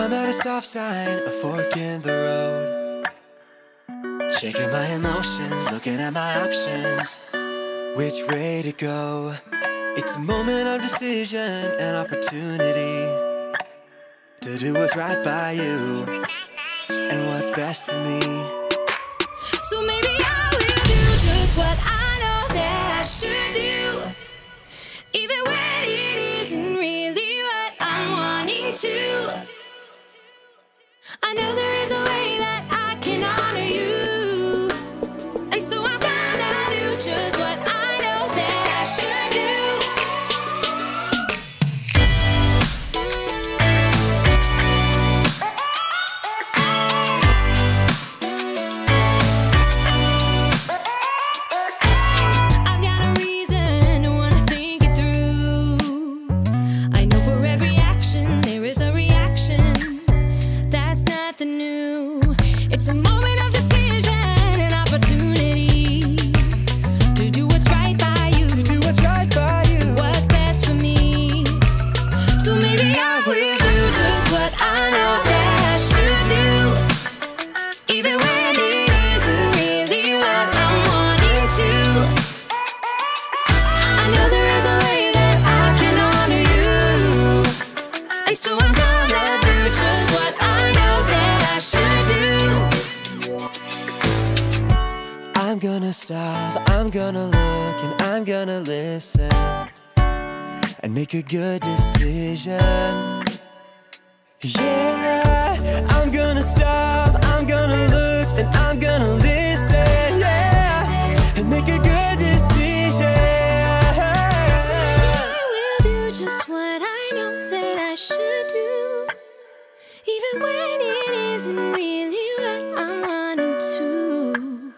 I'm at a stop sign, a fork in the road. Shaking my emotions, looking at my options. Which way to go? It's a moment of decision, an opportunity to do what's right by you and what's best for me. So maybe I will do just what I know that I should do, even when it isn't really what I'm wanting to. I know there is a way that I can honor you, and so I'm gonna do just what I know that I should do. I've got a reason to wanna think it through. I know for every action there is a reaction. That's nothing new. It's a moment of decision, an opportunity to do what's right by you, To do what's right by you, what's best for me. So maybe I will do just what I know that I should do, even when it isn't really what I'm wanting to. I know there is a way that I can honor you, and so I'm gonna do just what I know that I should do. I'm gonna stop, I'm gonna look, and I'm gonna listen and make a good decision. Yeah, I'm gonna stop, I'm gonna look, and I'm gonna listen, yeah, and make a good decision. I will do just what I know that I should do, even when it isn't really what I'm wanting to.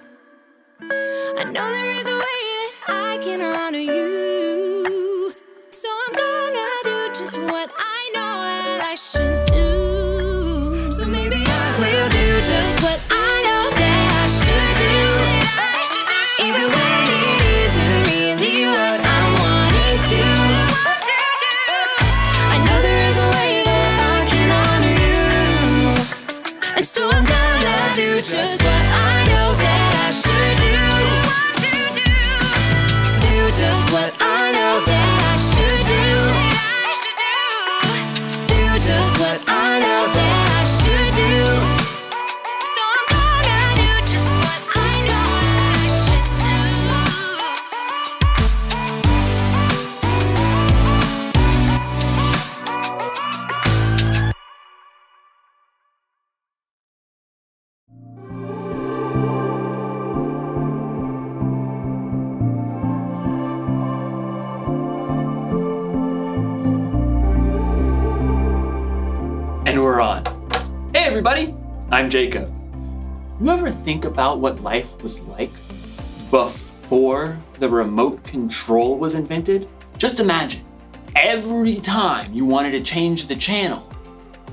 I know there is a way that I can honor you, so I'm gonna do just what I know that I should do. So maybe I will do just what I know that I should do, even when it isn't really what I'm wanting to. I know there is a way that I can honor you, and so I'm gonna do just what I know that I should do. Do just what I know that I should do. Do just what I know that I should do. So I'm gonna do just what I know that I should And we're on. Hey everybody, I'm Jacob. You ever think about what life was like before the remote control was invented? Just imagine, every time you wanted to change the channel,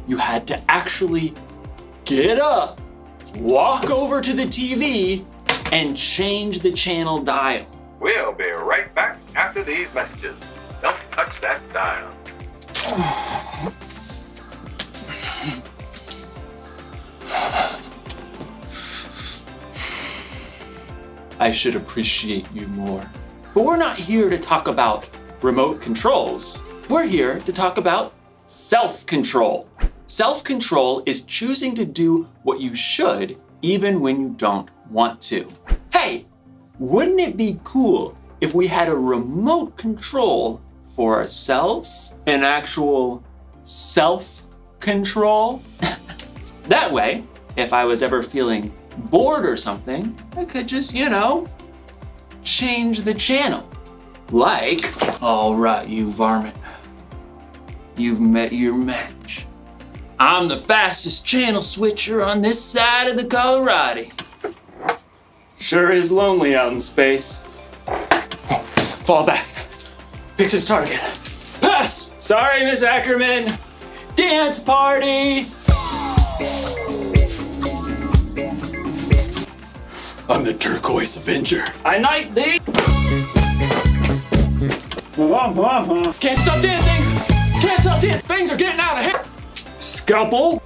you had to actually get up, walk over to the TV, and change the channel dial. We'll be right back after these messages. Don't touch that dial. I should appreciate you more. But we're not here to talk about remote controls. We're here to talk about self-control. Self-control is choosing to do what you should even when you don't want to. Hey, wouldn't it be cool if we had a remote control for ourselves? An actual self-control? That way, if I was ever feeling bored or something, I could just, change the channel. Like, all right, you varmint, you've met your match. I'm the fastest channel switcher on this side of the Colorado. Sure is lonely out in space. Fall back, picks his target. Pass! Sorry, Miss Ackerman. Dance party! I'm the Turquoise Avenger. I knight thee! Can't stop dancing! Can't stop dancing! Things are getting out of hand! Scalpel!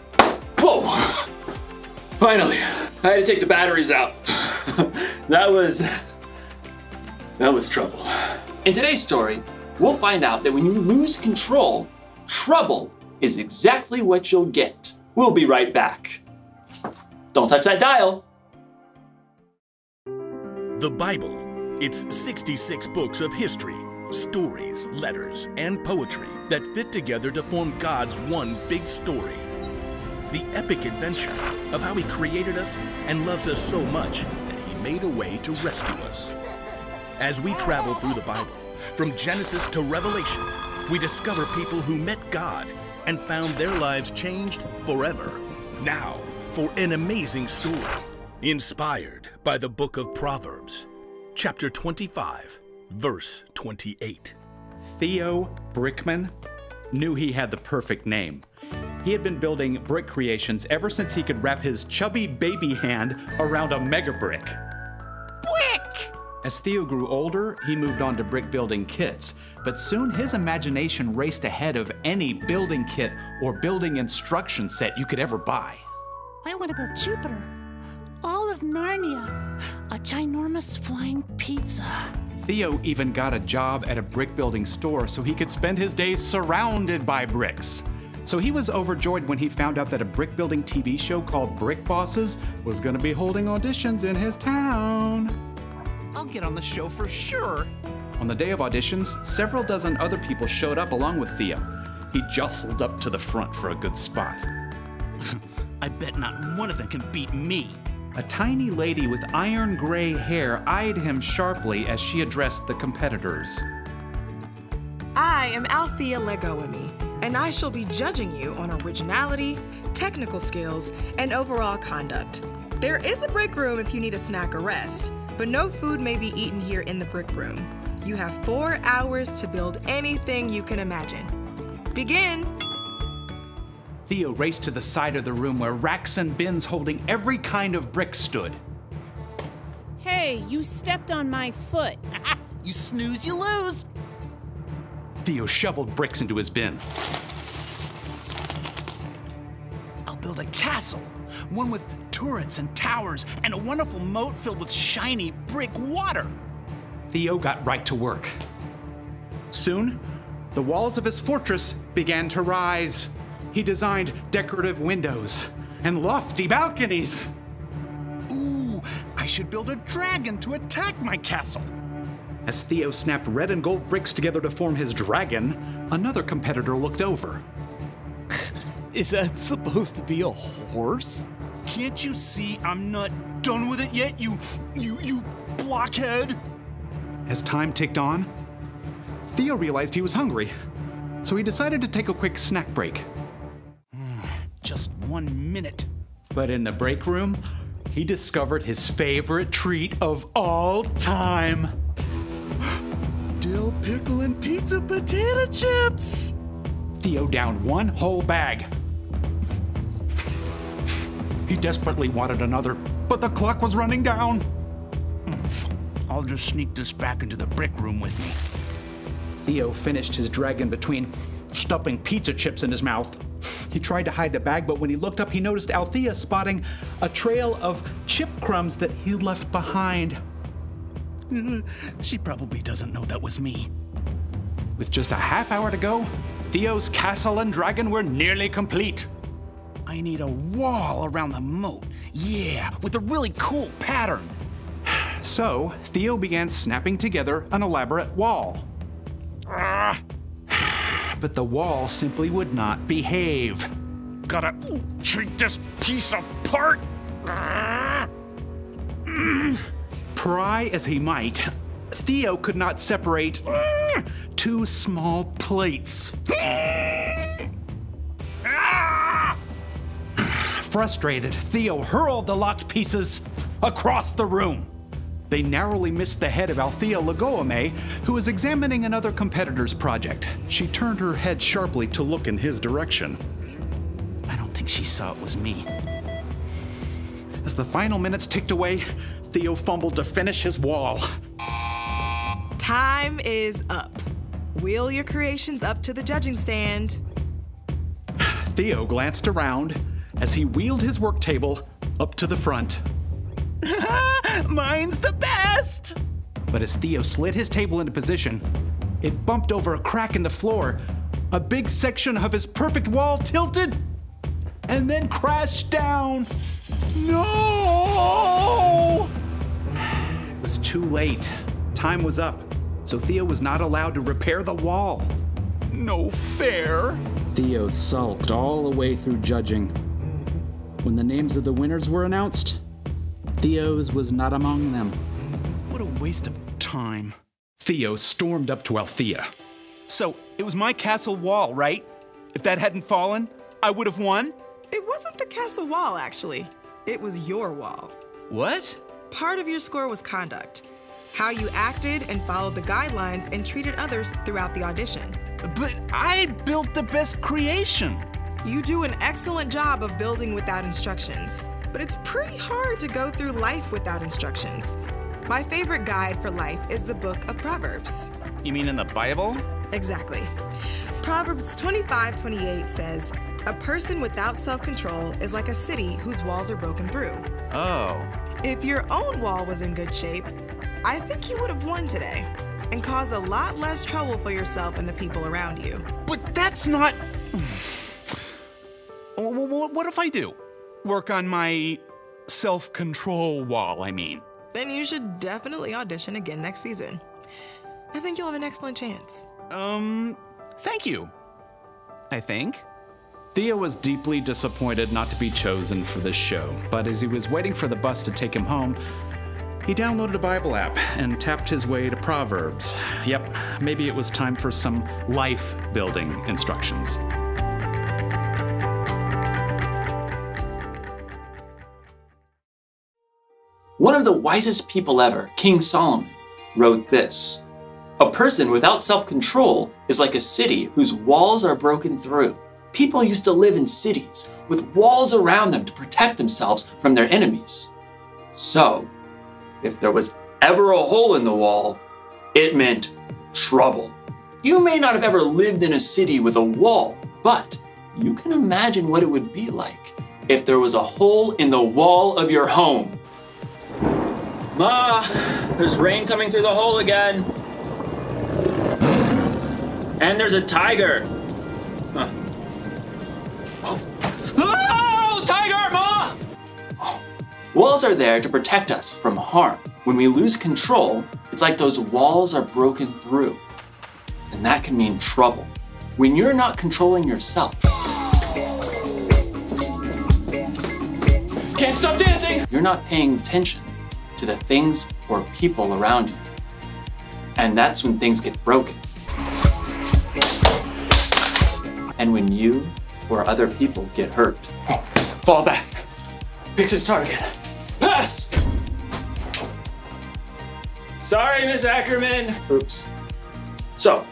Finally, I had to take the batteries out. That was trouble. In today's story, we'll find out that when you lose control, trouble is exactly what you'll get. We'll be right back. Don't touch that dial. The Bible. It's 66 books of history, stories, letters, and poetry that fit together to form God's one big story. The epic adventure of how He created us and loves us so much that He made a way to rescue us. As we travel through the Bible, from Genesis to Revelation, we discover people who met God and found their lives changed forever. Now, for an amazing story, inspired by the book of Proverbs, chapter 25, verse 28. Theo Brickman knew he had the perfect name. He had been building brick creations ever since he could wrap his chubby baby hand around a mega brick. Brick! As Theo grew older, he moved on to brick building kits, but soon his imagination raced ahead of any building kit or building instruction set you could ever buy. I want to build Jupiter, all of Narnia, a ginormous flying pizza. Theo even got a job at a brick building store so he could spend his days surrounded by bricks. So he was overjoyed when he found out that a brick building TV show called Brick Bosses was going to be holding auditions in his town. I'll get on the show for sure. On the day of auditions, several dozen other people showed up along with Theo. He jostled up to the front for a good spot. I bet not one of them can beat me. A tiny lady with iron gray hair eyed him sharply as she addressed the competitors. I am Althea Legoami, and I shall be judging you on originality, technical skills, and overall conduct. There is a break room if you need a snack or rest, but no food may be eaten here in the brick room. You have 4 hours to build anything you can imagine. Begin! Theo raced to the side of the room where racks and bins holding every kind of brick stood. Hey, you stepped on my foot. You snooze, you lose. Theo shoveled bricks into his bin. I'll build a castle, one with turrets and towers and a wonderful moat filled with shiny brick water. Theo got right to work. Soon, the walls of his fortress began to rise. He designed decorative windows and lofty balconies. Ooh, I should build a dragon to attack my castle. As Theo snapped red and gold bricks together to form his dragon, another competitor looked over. Is that supposed to be a horse? Can't you see I'm not done with it yet, you blockhead? As time ticked on, Theo realized he was hungry, so he decided to take a quick snack break. Just 1 minute. But in the break room, he discovered his favorite treat of all time. Dill pickle and pizza potato chips. Theo downed one whole bag. He desperately wanted another, but the clock was running down. I'll just sneak this back into the brick room with me. Theo finished his dragon between stuffing pizza chips in his mouth. He tried to hide the bag, but when he looked up, he noticed Althea spotting a trail of chip crumbs that he'd left behind. She probably doesn't know that was me. With just a half hour to go, Theo's castle and dragon were nearly complete. I need a wall around the moat. Yeah, with a really cool pattern. So, Theo began snapping together an elaborate wall. But the wall simply would not behave. Gotta treat this piece apart. Pry as he might, Theo could not separate two small plates. Frustrated, Theo hurled the locked pieces across the room. They narrowly missed the head of Althea Legoame, who was examining another competitor's project. She turned her head sharply to look in his direction. I don't think she saw it was me. As the final minutes ticked away, Theo fumbled to finish his wall. Time is up. Wheel your creations up to the judging stand. Theo glanced around as he wheeled his work table up to the front. Mine's the best! But as Theo slid his table into position, it bumped over a crack in the floor. A big section of his perfect wall tilted and then crashed down. No! It was too late. Time was up, so Theo was not allowed to repair the wall. No fair. Theo sulked all the way through judging. When the names of the winners were announced, Theo's was not among them. What a waste of time. Theo stormed up to Althea. So, it was my castle wall, right? If that hadn't fallen, I would have won? It wasn't the castle wall, actually. It was your wall. What? Part of your score was conduct. How you acted and followed the guidelines and treated others throughout the audition. But I built the best creation. You do an excellent job of building without instructions, but it's pretty hard to go through life without instructions. My favorite guide for life is the book of Proverbs. You mean in the Bible? Exactly. Proverbs 25:28 says, "A person without self-control is like a city whose walls are broken through." Oh. If your own wall was in good shape, I think you would have won today and caused a lot less trouble for yourself and the people around you. But that's not... What if I do? Work on my self-control wall, I mean. Then you should definitely audition again next season. I think you'll have an excellent chance. Thank you. I think. Theo was deeply disappointed not to be chosen for this show, but as he was waiting for the bus to take him home, he downloaded a Bible app and tapped his way to Proverbs. Yep, maybe it was time for some life-building instructions. One of the wisest people ever, King Solomon, wrote this: "A person without self-control is like a city whose walls are broken through." People used to live in cities with walls around them to protect themselves from their enemies. So, if there was ever a hole in the wall, it meant trouble. You may not have ever lived in a city with a wall, but you can imagine what it would be like if there was a hole in the wall of your home. Ma, there's rain coming through the hole again. And there's a tiger. Huh. Oh, tiger, Ma! Walls are there to protect us from harm. When we lose control, it's like those walls are broken through. And that can mean trouble. When you're not controlling yourself. Can't stop dancing! You're not paying attention to the things or people around you. And that's when things get broken. And when you or other people get hurt. Oh, fall back. Picks his target. Pass! Sorry, Miss Ackerman. Oops. So,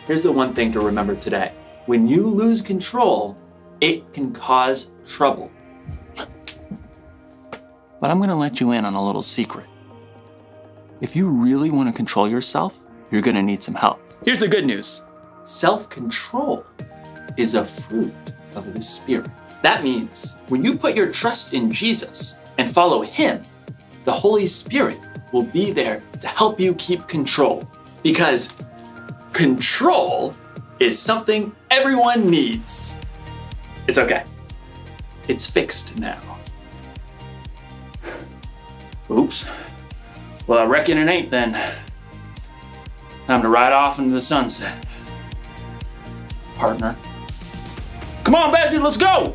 here's the one thing to remember today. When you lose control, it can cause trouble. But I'm gonna let you in on a little secret. If you really want to control yourself, you're gonna need some help. Here's the good news. Self-control is a fruit of the Spirit. That means when you put your trust in Jesus and follow Him, the Holy Spirit will be there to help you keep control. Because control is something everyone needs. It's okay. It's fixed now. Oops. Well, I reckon it ain't then. Time to ride off into the sunset. Partner. Come on, Bessie, let's go!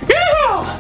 Yeah!